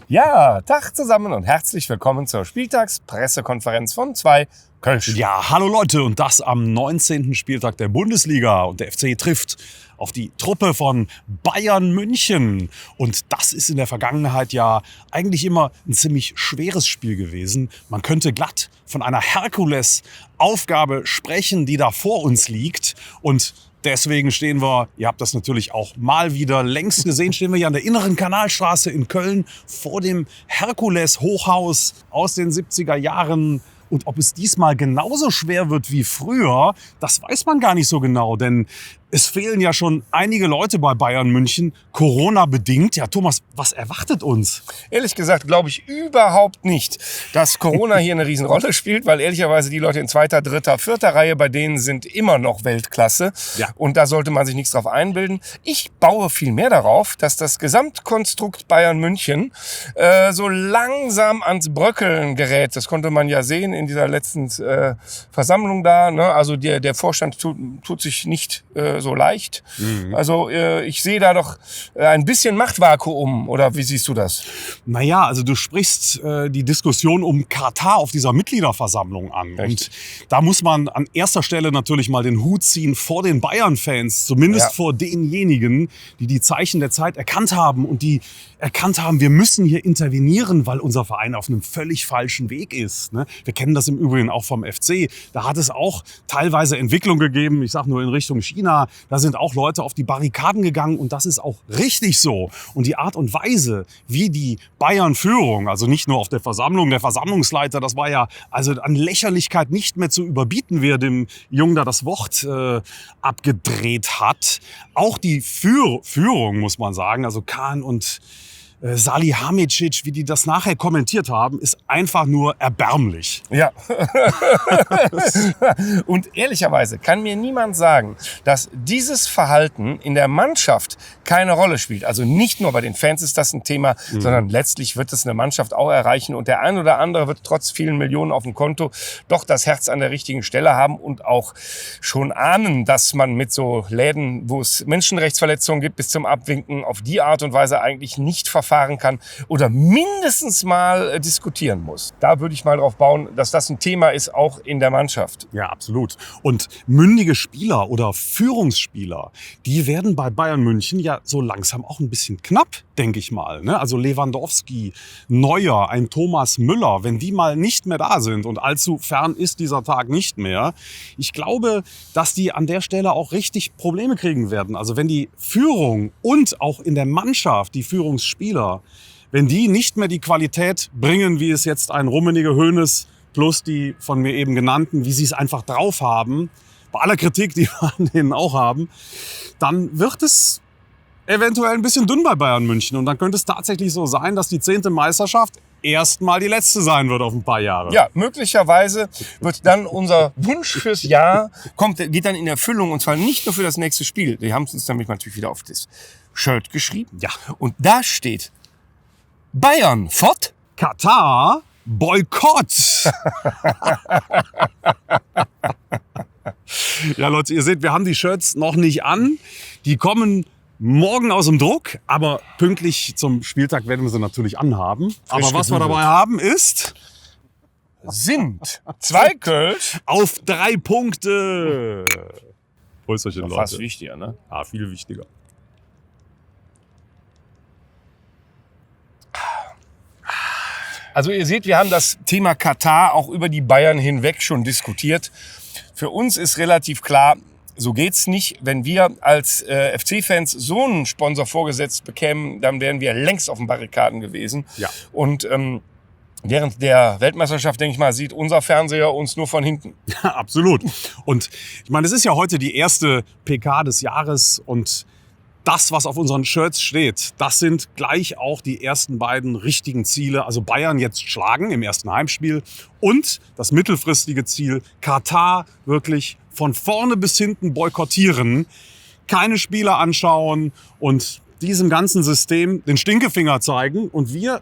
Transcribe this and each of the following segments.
Ja, Tag zusammen und herzlich willkommen zur Spieltagspressekonferenz von 2 Kölsch. Ja, hallo Leute, und das am 19. Spieltag der Bundesliga. Und der FC trifft auf die Truppe von Bayern München. Und das ist in der Vergangenheit ja eigentlich immer ein ziemlich schweres Spiel gewesen. Man könnte glatt von einer Herkulesaufgabe sprechen, die da vor uns liegt. Und deswegen stehen wir, ihr habt das natürlich auch mal wieder längst gesehen, stehen wir hier an der Inneren Kanalstraße in Köln vor dem Herkules-Hochhaus aus den 70er Jahren. Und ob es diesmal genauso schwer wird wie früher, das weiß man gar nicht so genau, denn es fehlen ja schon einige Leute bei Bayern München, Corona-bedingt. Ja, Thomas, was erwartet uns? Ehrlich gesagt glaube ich überhaupt nicht, dass Corona hier eine Riesenrolle spielt, weil ehrlicherweise die Leute in 2., 3., 4. Reihe, bei denen sind immer noch Weltklasse. Ja. Und da sollte man sich nichts drauf einbilden. Ich baue viel mehr darauf, dass das Gesamtkonstrukt Bayern München so langsam ans Bröckeln gerät. Das konnte man ja sehen in dieser letzten Versammlung da. Ne? Also der Vorstand tut sich nicht so leicht. Mhm. Also ich sehe da doch ein bisschen Machtvakuum, oder wie siehst du das? Naja, also du sprichst die Diskussion um Katar auf dieser Mitgliederversammlung an. Richtig. Und da muss man an erster Stelle natürlich mal den Hut ziehen vor den Bayern-Fans, zumindest vor denjenigen, die die Zeichen der Zeit erkannt haben und die erkannt haben, wir müssen hier intervenieren, weil unser Verein auf einem völlig falschen Weg ist. Ne? Wir kennen das im Übrigen auch vom FC. Da hat es auch teilweise Entwicklung gegeben, ich sage nur in Richtung China. Da sind auch Leute auf die Barrikaden gegangen und das ist auch richtig so. Und die Art und Weise, wie die Bayern-Führung, also nicht nur auf der Versammlung, der Versammlungsleiter, das war ja also an Lächerlichkeit nicht mehr zu überbieten, wie er dem Jungen da das Wort abgedreht hat. Auch die Führung, muss man sagen, also Kahn und Salihamidzic, wie die das nachher kommentiert haben, ist einfach nur erbärmlich. Ja. Und ehrlicherweise kann mir niemand sagen, dass dieses Verhalten in der Mannschaft keine Rolle spielt. Also nicht nur bei den Fans ist das ein Thema, sondern letztlich wird es eine Mannschaft auch erreichen. Und der ein oder andere wird trotz vielen Millionen auf dem Konto doch das Herz an der richtigen Stelle haben und auch schon ahnen, dass man mit so Läden, wo es Menschenrechtsverletzungen gibt, bis zum Abwinken auf die Art und Weise eigentlich nicht verfahren kann oder mindestens mal diskutieren muss. Da würde ich mal drauf bauen, dass das ein Thema ist, auch in der Mannschaft. Ja, absolut. Und mündige Spieler oder Führungsspieler, die werden bei Bayern München ja so langsam auch ein bisschen knapp, denke ich mal. Ne? Also Lewandowski, Neuer, ein Thomas Müller, wenn die mal nicht mehr da sind und allzu fern ist dieser Tag nicht mehr. Ich glaube, dass die an der Stelle auch richtig Probleme kriegen werden. Also wenn die Führung und auch in der Mannschaft die Führungsspieler, wenn die nicht mehr die Qualität bringen, wie es jetzt ein Rummenigge, Hoeneß plus die von mir eben genannten, wie sie es einfach drauf haben, bei aller Kritik, die wir an denen auch haben, dann wird es eventuell ein bisschen dünn bei Bayern München. Und dann könnte es tatsächlich so sein, dass die 10. Meisterschaft erstmal die letzte sein wird auf ein paar Jahre. Ja, möglicherweise wird dann unser Wunsch fürs Jahr, geht dann in Erfüllung. Und zwar nicht nur für das nächste Spiel. Die haben es uns nämlich natürlich wieder auf das Shirt geschrieben. Ja. Und da steht Bayern fort. Katar Boykott. Ja, Leute, ihr seht, wir haben die Shirts noch nicht an. Die kommen morgen aus dem Druck, aber pünktlich zum Spieltag werden wir sie natürlich anhaben. Aber was wir dabei haben sind 2 Kölsch auf 3 Punkte. Prösterchen, Leute. Fast wichtiger, ne? Ja, viel wichtiger. Also ihr seht, wir haben das Thema Katar auch über die Bayern hinweg schon diskutiert. Für uns ist relativ klar, so geht's nicht. Wenn wir als FC-Fans so einen Sponsor vorgesetzt bekämen, dann wären wir längst auf den Barrikaden gewesen. Ja. Und während der Weltmeisterschaft, denke ich mal, sieht unser Fernseher uns nur von hinten. Ja, absolut. Und ich meine, es ist ja heute die erste PK des Jahres und das, was auf unseren Shirts steht, das sind gleich auch die ersten beiden richtigen Ziele. Also Bayern jetzt schlagen im ersten Heimspiel und das mittelfristige Ziel, Katar wirklich von vorne bis hinten boykottieren, keine Spieler anschauen und diesem ganzen System den Stinkefinger zeigen. Und wir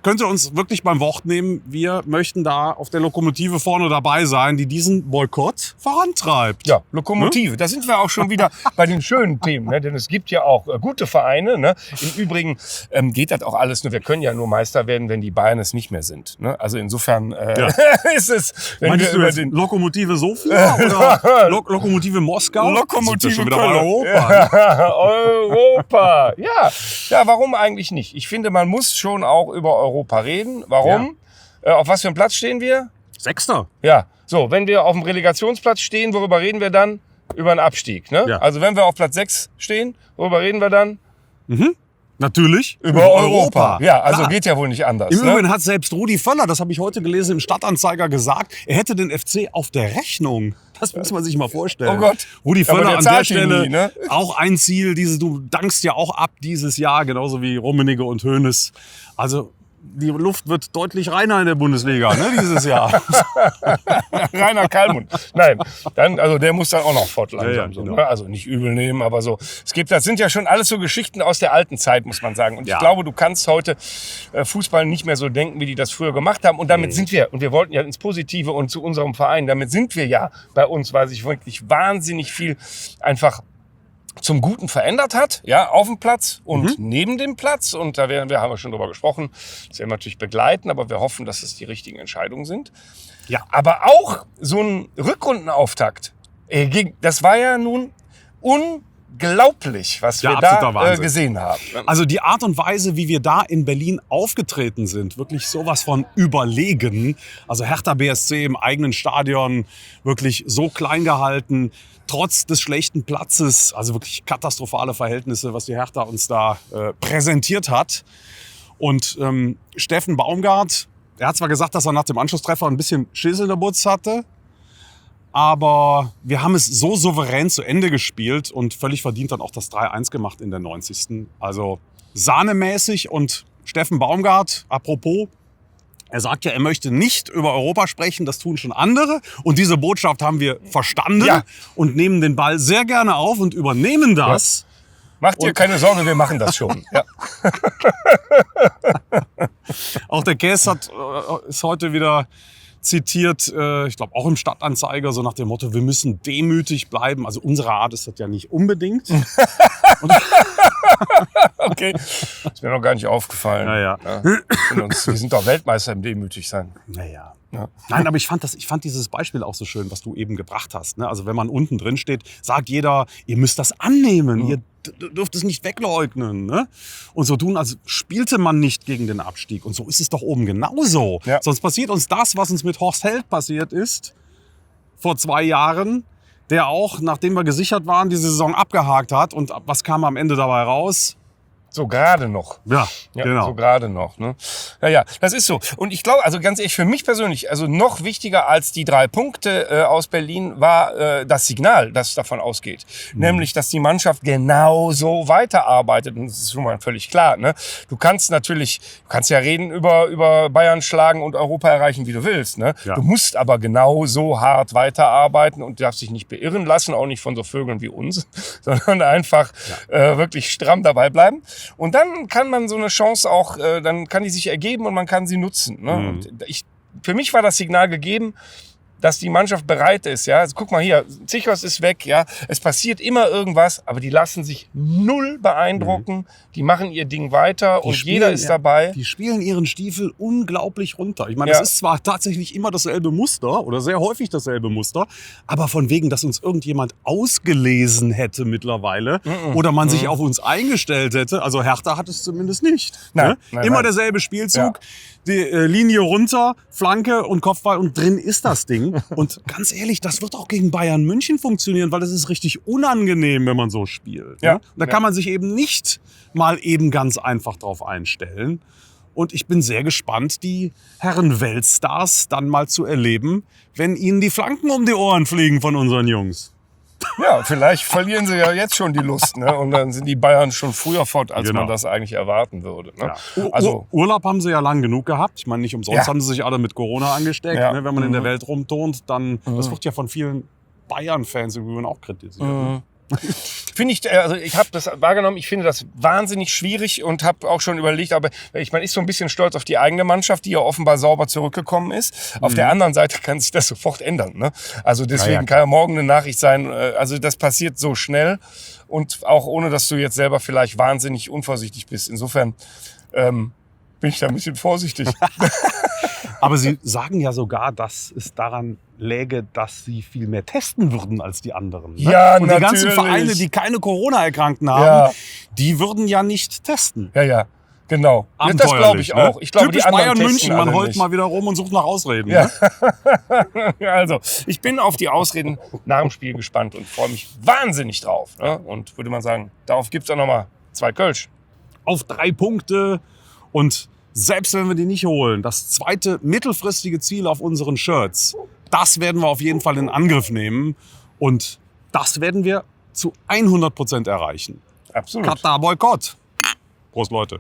könnt ihr uns wirklich beim Wort nehmen. Wir möchten da auf der Lokomotive vorne dabei sein, die diesen Boykott vorantreibt. Ja, Lokomotive. Da sind wir auch schon wieder bei den schönen Themen. Ne? Denn es gibt ja auch gute Vereine. Ne? Im Übrigen geht das auch alles nur. Wir können ja nur Meister werden, wenn die Bayern es nicht mehr sind. Ne? Also insofern ist es... Wenn wir über den Lokomotive Sofia oder Lokomotive Moskau? Lokomotive wieder bei Köln. Europa. Ja. Europa. Ja, warum eigentlich nicht? Ich finde, man muss schon auch über Europa reden. Warum? Auf was für einem Platz stehen wir? 6. Ja, so, wenn wir auf dem Relegationsplatz stehen, worüber reden wir dann? Über einen Abstieg. Ne? Ja. Also wenn wir auf Platz 6 stehen, worüber reden wir dann? Natürlich. Über Europa. Ja, also Klar. geht ja wohl nicht anders. Im Ne? Übrigen hat selbst Rudi Völler, das habe ich heute gelesen im Stadtanzeiger, gesagt, er hätte den FC auf der Rechnung. Das muss man sich mal vorstellen. Oh Gott. Rudi Aber Völler der an der zahlt ihn Stelle nie, ne? auch ein Ziel. Du dankst ja auch ab dieses Jahr, genauso wie Rummenigge und Hoeneß. Also die Luft wird deutlich reiner in der Bundesliga, ne, dieses Jahr. Rainer Kallmund. Nein, also der muss dann auch noch fort langsam. Ja, So, genau. ne? Also nicht übel nehmen, aber so. Das sind ja schon alles so Geschichten aus der alten Zeit, muss man sagen. Und Ja. ich glaube, du kannst heute Fußball nicht mehr so denken, wie die das früher gemacht haben. Und damit sind wir, und wir wollten ja ins Positive und zu unserem Verein, damit sind wir ja bei uns, weil sich wirklich wahnsinnig viel einfach zum Guten verändert hat, ja, auf dem Platz und neben dem Platz. Und da haben wir schon drüber gesprochen. Das werden wir natürlich begleiten, aber wir hoffen, dass es die richtigen Entscheidungen sind. Ja. Aber auch so ein Rückrundenauftakt, das war ja nun unglaublich, was Ja, wir absoluter da Wahnsinn. gesehen haben. Also die Art und Weise, wie wir da in Berlin aufgetreten sind, wirklich sowas von überlegen. Also Hertha BSC im eigenen Stadion wirklich so klein gehalten, trotz des schlechten Platzes, also wirklich katastrophale Verhältnisse, was die Hertha uns da präsentiert hat. Und Steffen Baumgart, er hat zwar gesagt, dass er nach dem Anschlusstreffer ein bisschen Schiss in der Butz hatte, aber wir haben es so souverän zu Ende gespielt und völlig verdient dann auch das 3-1 gemacht in der 90. Also sahnemäßig. Und Steffen Baumgart, apropos, er sagt ja, er möchte nicht über Europa sprechen, das tun schon andere. Und diese Botschaft haben wir verstanden und nehmen den Ball sehr gerne auf und übernehmen das. Macht dir keine Sorge, wir machen das schon. Ja. Auch der Käs ist heute wieder zitiert, ich glaube auch im Stadtanzeiger, so nach dem Motto, wir müssen demütig bleiben. Also unsere Art ist das ja nicht unbedingt. Okay, ist mir noch gar nicht aufgefallen. Ja. Wir sind doch Weltmeister im Demütigsein. Naja. Ja. Nein, aber ich fand dieses Beispiel auch so schön, was du eben gebracht hast. Ne? Also wenn man unten drin steht, sagt jeder, ihr müsst das annehmen, ihr dürft es nicht wegleugnen. Ne? Und so tun, als spielte man nicht gegen den Abstieg. Und so ist es doch oben genauso. Ja. Sonst passiert uns das, was uns mit Horst Held passiert ist, vor 2 Jahren, der auch, nachdem wir gesichert waren, die Saison abgehakt hat. Und was kam am Ende dabei raus? So gerade noch. Ja, Ja, genau. so gerade noch. Ne? Ja, das ist so. Und ich glaube, also ganz ehrlich, für mich persönlich, also noch wichtiger als die 3 Punkte aus Berlin war das Signal, das davon ausgeht. Nämlich, dass die Mannschaft genauso weiterarbeitet. Und das ist schon mal völlig klar. Ne? Du kannst ja reden über Bayern schlagen und Europa erreichen, wie du willst. Ne? Ja. Du musst aber genauso hart weiterarbeiten und darfst dich nicht beirren lassen, auch nicht von so Vögeln wie uns, sondern einfach wirklich stramm dabei bleiben. Und dann kann man so eine Chance auch, dann kann die sich ergeben und man kann sie nutzen. Ne? Und für mich war das Signal gegeben, dass die Mannschaft bereit ist. Ja? Also guck mal hier, Zichos ist weg. Ja? Es passiert immer irgendwas, aber die lassen sich null beeindrucken. Die machen ihr Ding weiter und jeder ist dabei. Die spielen ihren Stiefel unglaublich runter. Ich meine, Ja. das ist zwar tatsächlich immer dasselbe Muster oder sehr häufig dasselbe Muster, aber von wegen, dass uns irgendjemand ausgelesen hätte mittlerweile oder man sich auf uns eingestellt hätte. Also Hertha hat es zumindest nicht. Nein, Ne? Immer derselbe Spielzug, die Linie runter, Flanke und Kopfball und drin ist das Ding. Und ganz ehrlich, das wird auch gegen Bayern München funktionieren, weil das ist richtig unangenehm, wenn man so spielt. Ja. Ne? Da kann man sich eben nicht mal eben ganz einfach drauf einstellen. Und ich bin sehr gespannt, die Herren Weltstars dann mal zu erleben, wenn ihnen die Flanken um die Ohren fliegen von unseren Jungs. Ja, vielleicht verlieren sie ja jetzt schon die Lust. Ne? Und dann sind die Bayern schon früher fort, als Genau. man das eigentlich erwarten würde. Ne? Ja. Also Urlaub haben sie ja lang genug gehabt. Ich meine, nicht umsonst Ja. haben sie sich alle mit Corona angesteckt. Ja. Ne? Wenn man in der Welt rumturnt, dann, das wird ja von vielen Bayern-Fans im Übrigen auch kritisiert. Ne? Finde ich, also ich habe das wahrgenommen, ich finde das wahnsinnig schwierig und habe auch schon überlegt, aber man ist so ein bisschen stolz auf die eigene Mannschaft, die ja offenbar sauber zurückgekommen ist. Auf der anderen Seite kann sich das sofort ändern. Ne? Also deswegen kann ja morgen eine Nachricht sein, also das passiert so schnell und auch ohne, dass du jetzt selber vielleicht wahnsinnig unvorsichtig bist. Insofern bin ich da ein bisschen vorsichtig. Aber Sie sagen ja sogar, dass es daran läge, dass Sie viel mehr testen würden als die anderen. Ne? Ja, und die ganzen Vereine, die keine Corona-Erkrankten haben, die würden ja nicht testen. Ja, genau. Das glaube ich auch. Ich glaube, typisch die anderen Bayern München, man heult nicht. mal wieder rum und sucht nach Ausreden. Ja. Ne? Also, ich bin auf die Ausreden nach dem Spiel gespannt und freue mich wahnsinnig drauf. Ne? Und würde mal sagen, darauf gibt es auch nochmal 2 Kölsch. Auf 3 Punkte und selbst wenn wir die nicht holen, das zweite mittelfristige Ziel auf unseren Shirts, das werden wir auf jeden Fall in Angriff nehmen. Und das werden wir zu 100% erreichen. Absolut. Katar-Boykott. Prost, Leute.